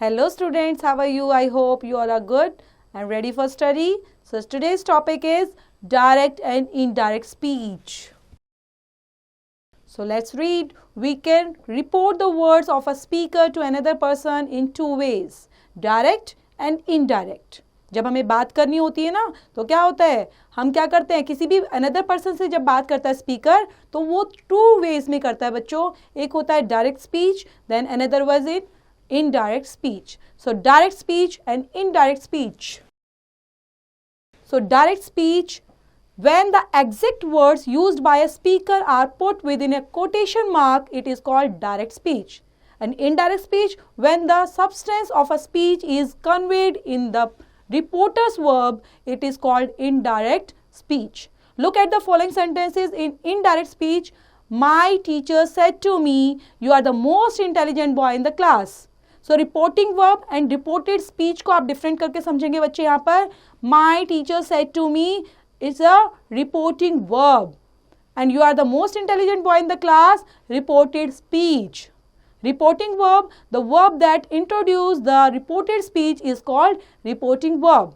Hello students, how are you? I hope you all are good and ready for study. So today's topic is direct and indirect speech. So let's read. We can report the words of a speaker to another person in two ways, direct and indirect. जब हमें बात करनी होती है ना तो क्या होता है, हम क्या करते हैं, किसी भी अनदर पर्सन से जब बात करता है स्पीकर तो वो टू वेज में करता है बच्चों. एक होता है direct speech, then another was it indirect speech. So direct speech and indirect speech. So direct speech, when the exact words used by a speaker are put within a quotation mark, it is called direct speech. And indirect speech, when the substance of a speech is conveyed in the reporter's verb, it is called indirect speech. Look at the following sentences in indirect speech. My teacher said to me, you are the most intelligent boy in the class. So reporting verb and reported speech को आप different करके समझेंगे बच्चे. यहाँ पर my teacher said to me is a reporting verb and you are the most intelligent boy in the class, reported speech. Reporting verb, the verb that introduce the reported speech is called reporting verb.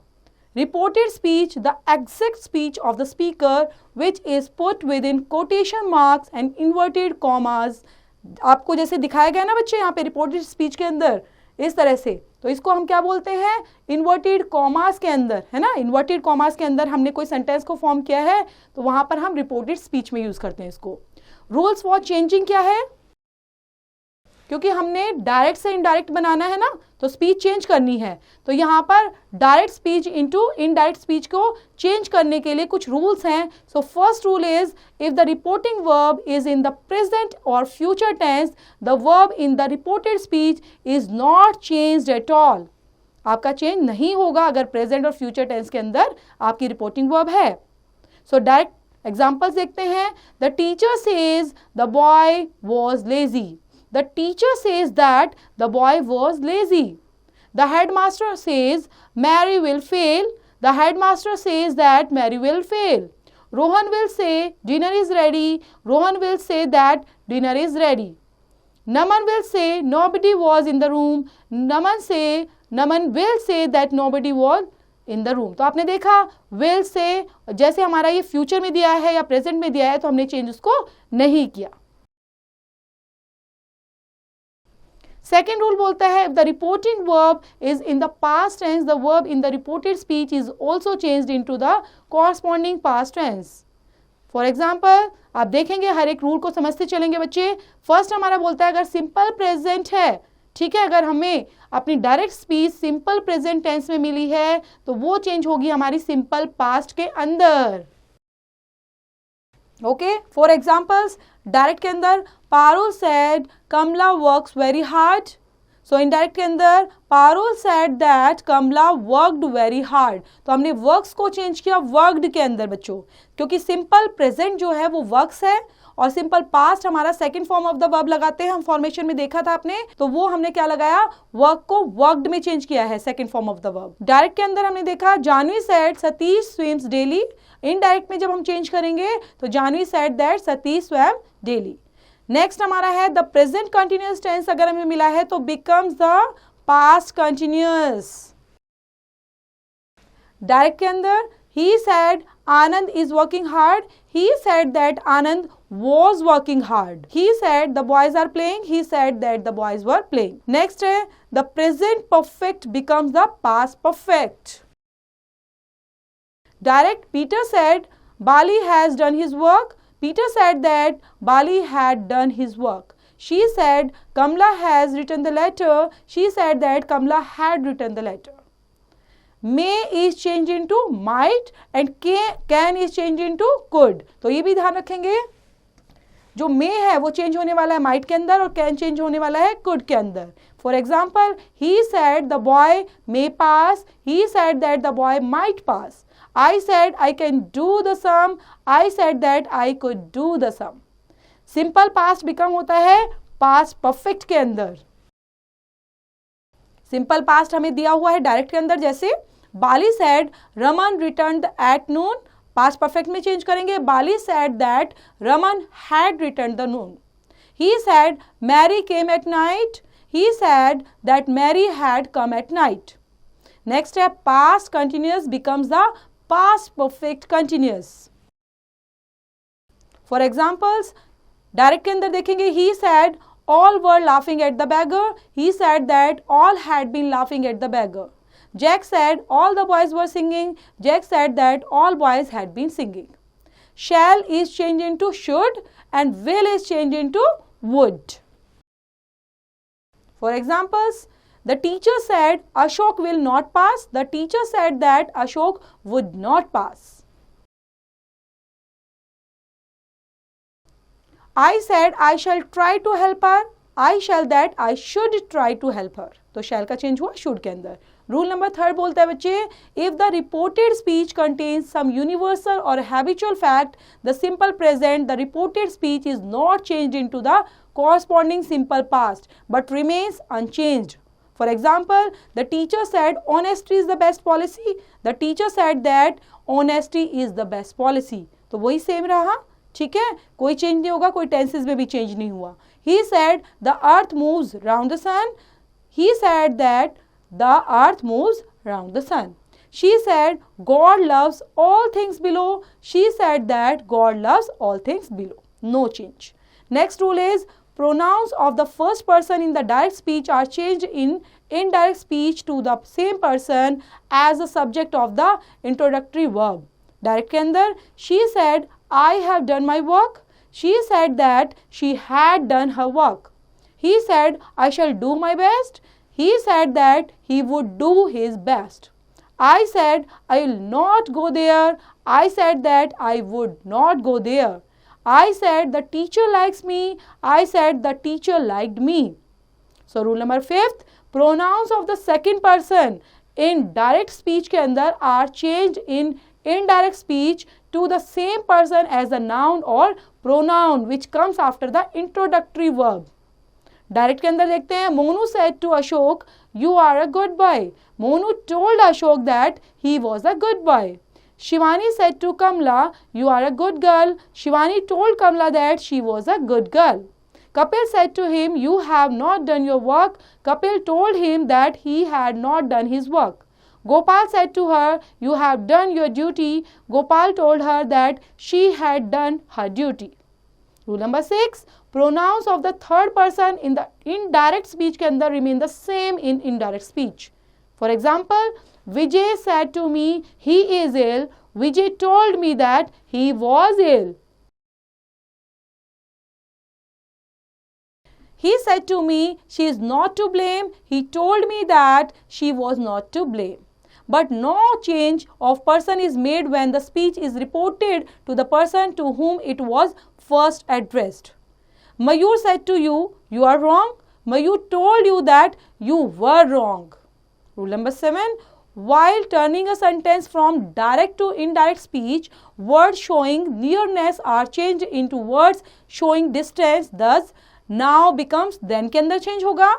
Reported speech, the exact speech of the speaker which is put within quotation marks and inverted commas. आपको जैसे दिखाया गया ना बच्चे यहाँ पे reported speech के अंदर इस तरह से, तो इसको हम क्या बोलते हैं, इन्वर्टेड कॉमास के अंदर, है ना. इन्वर्टेड कॉमास के अंदर हमने कोई सेंटेंस को फॉर्म किया है तो वहां पर हम रिपोर्टेड स्पीच में यूज करते हैं इसको. रूल्स फॉर चेंजिंग क्या है, क्योंकि हमने डायरेक्ट से इनडायरेक्ट बनाना है ना तो स्पीच चेंज करनी है, तो यहाँ पर direct speech into indirect speech को चेंज करने के लिए कुछ रूल्स हैं. So first rule is, if the reporting verb is in the present और future tense, the verb in the reported speech is not changed at all. आपका change नहीं होगा अगर प्रेजेंट और फ्यूचर टेंस के अंदर आपकी रिपोर्टिंग वर्ब है. सो डायरेक्ट एग्जाम्पल्स देखते हैं. The teacher says the boy was lazy. The teacher says that the boy was lazy. The headmaster says Mary will fail. The headmaster says that Mary will fail. Rohan will say dinner is ready. Rohan will say that dinner is ready. Naman will say nobody was in the room. Naman will say that nobody was in the room. तो आपने देखा will say जैसे हमारा ये future में दिया है या प्रेजेंट में दिया है तो हमने चेंज उसको नहीं किया. सेकेंड रूल बोलता है, if the reporting verb is in the past tense, the verb in the reported speech is also changed into the corresponding past tense. For example, आप देखेंगे हर एक रूल को समझते चलेंगे बच्चे. फर्स्ट हमारा बोलता है अगर सिंपल प्रेजेंट है, ठीक है, अगर हमें अपनी direct speech simple present tense में मिली है तो वो चेंज होगी हमारी सिंपल पास्ट के अंदर. ओके, फॉर एग्जाम्पल्स डायरेक्ट के अंदर Parul said Kamla works very hard. So indirect के अंदर Parul said that Kamla worked very hard. तो हमने वर्क्स को चेंज किया वर्कड के अंदर बच्चों, क्योंकि सिंपल प्रेजेंट जो है वो वर्क्स है और सिंपल पास्ट हमारा second form of the verb लगाते हैं. हम फॉर्मेशन में देखा था आपने, तो वो हमने क्या लगाया, वर्क को वर्कड में चेंज किया है second form of the verb. Direct के अंदर हमने देखा Janvi said Satish swims daily. Indirect में जब हम चेंज करेंगे तो Janvi said that Satish swam daily. Next हमारा है द प्रेजेंट कंटिन्यूअस टेंस अगर हमें मिला है तो becomes the past continuous. Direct के अंदर he said Anand is working hard. He said that Anand was working hard. He said the boys are playing. He said that the boys were playing. Next है the present perfect becomes the past perfect. Direct, Peter said Bali has done his work. Peter said that Bali had done his work. She said Kamla has written the letter. She said that Kamla had written the letter. May is changed into might and can is changed into could. तो ये भी ध्यान रखेंगे, जो मे है वो change होने वाला है माइट के अंदर और कैन चेंज होने वाला है कुड के अंदर. For example he said the boy may pass. He said that the boy might pass. I said I can do the same. I said that I could do the same. Simple past become होता है past perfect के अंदर. Simple past हमें दिया हुआ है direct के अंदर, जैसे Bali said Raman returned at noon. Past perfect में चेंज करेंगे, Bali said that Raman had returned the noon. He said Mary came at night. He said that Mary had come at night. Next step, past continuous becomes the past perfect continuous. For examples, direct के अंदर देखेंगे he said all were laughing at the beggar. He said that all had been laughing at the beggar. Jack said all the boys were singing. Jack said that all boys had been singing. Shall is changed into should and will is changed into would. For examples, the teacher said Ashok will not pass. The teacher said that Ashok would not pass. I said I shall try to help her. I shall that I should try to help her. तो shall का change हुआ should के अंदर. Rule number 3 बोलता है बच्चे, if the reported speech contains some universal or habitual fact, the simple present, the reported speech is not changed into the corresponding simple past but remains unchanged. For example, the teacher said honesty is the best policy. The teacher said that honesty is the best policy. तो वही same रहा. ठीक है, कोई change नहीं होगा, कोई tenses में भी चेंज नहीं हुआ. He said the earth moves round the sun. He said that the earth moves round the sun. She said God loves all things below. She said that God loves all things below. No change. Next rule is pronouns of the first person in the direct speech are changed in indirect speech to the same person as the subject of the introductory verb. Direct के अंदर she said I have done my work. She said that she had done her work. He said I shall do my best. He said that he would do his best. I said I will not go there. I said that I would not go there. I said the teacher likes me. I said the teacher liked me. So rule number 5, pronouns of the second person in direct speech के अंदर are changed in indirect speech to the same person as the noun or pronoun which comes after the introductory verb. Direct के अंदर देखते हैं, Monu said to Ashok, you are a good boy. Monu told Ashok that he was a good boy. Shivani said to Kamla, you are a good girl. Shivani told Kamla that she was a good girl. Kapil said to him, you have not done your work. Kapil told him that he had not done his work. Gopal said to her, you have done your duty. Gopal told her that she had done her duty. Rule number 6, pronouns of the third person in the indirect speech के अंदर remain the same in indirect speech. For example, Vijay said to me, he is ill. Vijay told me that he was ill. He said to me, she is not to blame. He told me that she was not to blame. But no change of person is made when the speech is reported to the person to whom it was first addressed. Mayur said to you, you are wrong. Mayur told you that you were wrong. Rule number 7, while turning a sentence from direct to indirect speech, words showing nearness are changed into words showing distance. Thus, now becomes then के अंदर change होगा.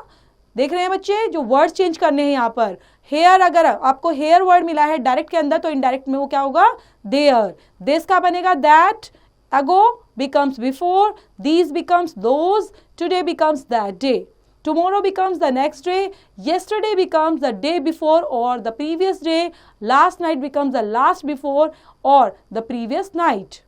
देख रहे हैं बच्चे, जो word change करने हैं यहाँ पर. हेयर, अगर आपको हेयर वर्ड मिला है डायरेक्ट के अंदर तो इनडायरेक्ट में वो क्या होगा, देयर. दिस का बनेगा that. Ago becomes before. These becomes those. Today becomes that day. Tomorrow becomes the next day. Yesterday becomes the day before or the previous day. Last night becomes the last before or the previous night.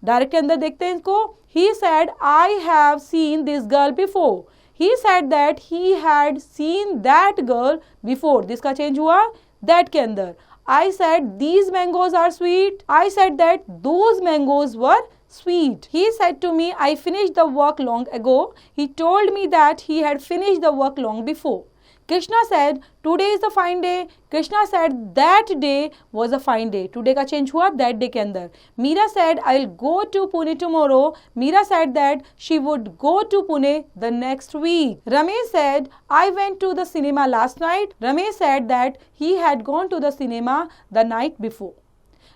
Direct के अंदर देखते हैं इसको. He said, I have seen this girl before. He said that he had seen that girl before. जिसका change हुआ that के अंदर. I said these mangoes are sweet. I said that those mangoes were sweet. He said to me, I finished the work long ago. He told me that he had finished the work long before. Krishna said, today is a fine day. Krishna said that day was a fine day. Today का change हुआ that day के अंदर. Meera said, I'll go to Pune tomorrow. Meera said that she would go to Pune the next week. Ramesh said, I went to the cinema last night. Ramesh said that he had gone to the cinema the night before.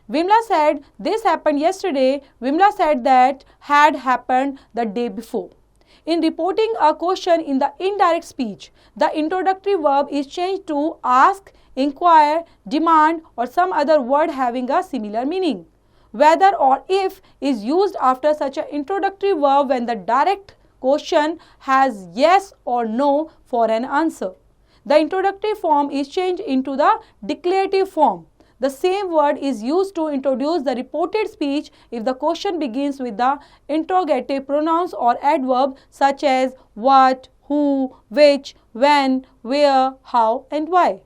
Vimla said, this happened yesterday. Vimla said that had happened the day before. In reporting a question in the indirect speech, the introductory verb is changed to ask, inquire, demand or some other word having a similar meaning. Whether or if is used after such an introductory verb when the direct question has yes or no for an answer. The introductory form is changed into the declarative form. The same word is used to introduce the reported speech if the question begins with the interrogative pronouns or adverb such as what, who, which, when, where, how and why.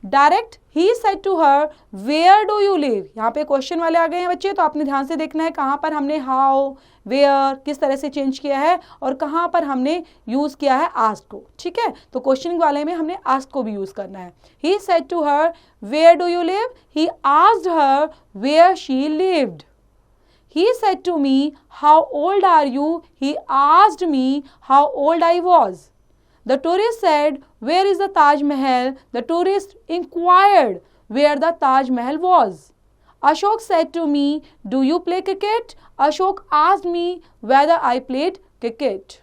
Direct he said to her where do you live. यहाँ पे question वाले आ गए हैं बच्चे, तो आपने ध्यान से देखना है कहाँ पर हमने हाउ, वेयर किस तरह से चेंज किया है और कहाँ पर हमने यूज किया है आस्क्ड को. ठीक है, तो क्वेश्चनिंग वाले में हमने आस्क्ड को भी यूज करना है. He said to her where do you live. He asked her where she lived. He said to me, how old are you? He asked me how old I was. The tourist said, where is the Taj Mahal? The tourist inquired where the Taj Mahal was. Ashok said to me, do you play cricket? Ashok asked me whether I played cricket.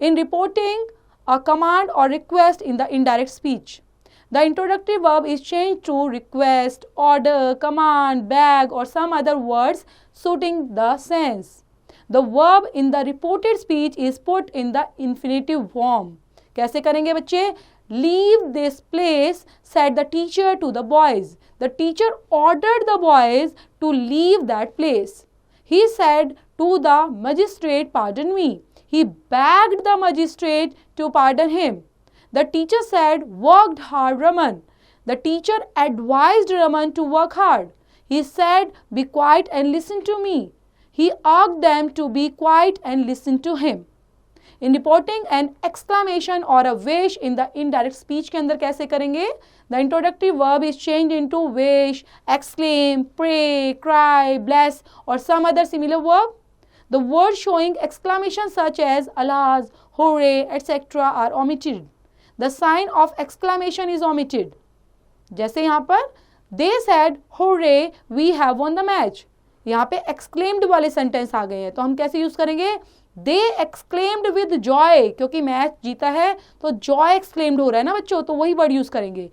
In reporting a command or request in the indirect speech, the introductory verb is changed to request, order, command, beg or some other words suiting the sense. The verb in the reported speech is put in the infinitive form. कैसे करेंगे बच्चे? Leave this place, said the teacher to the boys. The teacher ordered the boys to leave that place. He said to the magistrate, pardon me. He begged the magistrate to pardon him. The teacher said, worked hard, Raman. The teacher advised Raman to work hard. He said, be quiet and listen to me. He asked them to be quiet and listen to him. In reporting an exclamation or a wish in the indirect speech के अंदर कैसे करेंगे? The introductory verb is changed into wish, exclaim, pray, cry, bless or some other similar verb. The words showing exclamation such as alas, hooray, etc. are omitted. The sign of exclamation is omitted. जैसे यहाँ पर they said hooray, we have won the match. यहाँ पे exclaimed वाले sentence आ गए हैं, तो हम कैसे यूज करेंगे? They exclaimed with joy, क्योंकि मैच जीता है तो joy exclaimed हो रहा है ना बच्चों, तो वही वर्ड यूज करेंगे.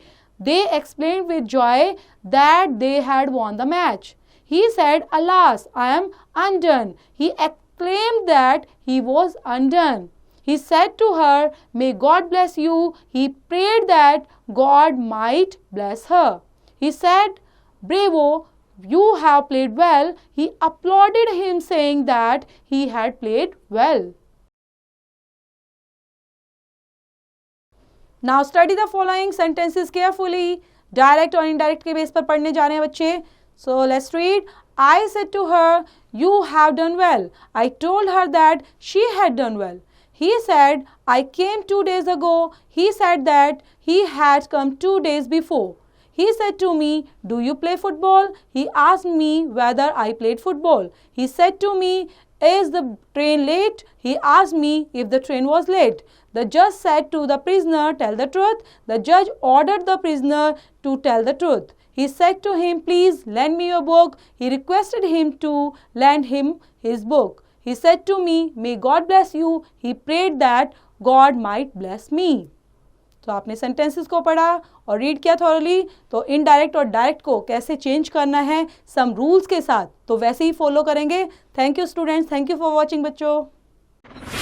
They exclaimed with joy that they had won the match. He said, alas, I am undone. He exclaimed that he was undone. He said to her, may God bless you. He prayed that God might bless her. He said, bravo, you have played well. He applauded him saying that he had played well. Now study the following sentences carefully. Direct और indirect के base पर पढ़ने जा रहे हैं बच्चे. So let's read. I said to her, you have done well. I told her that she had done well. He said, I came 2 days ago. He said that he had come 2 days before. He said to me, do you play football? He asked me whether I played football. He said to me, is the train late? He asked me if the train was late. The judge said to the prisoner, tell the truth. The judge ordered the prisoner to tell the truth. He said to him, please lend me your book. He requested him to lend him his book. He said to me, may God bless you. He prayed that God might bless me. तो आपने sentences को पढ़ा और read किया thoroughly. तो indirect और direct को कैसे चेंज करना है सम रूल्स के साथ, तो वैसे ही फॉलो करेंगे. Thank you students, thank you for watching बच्चों.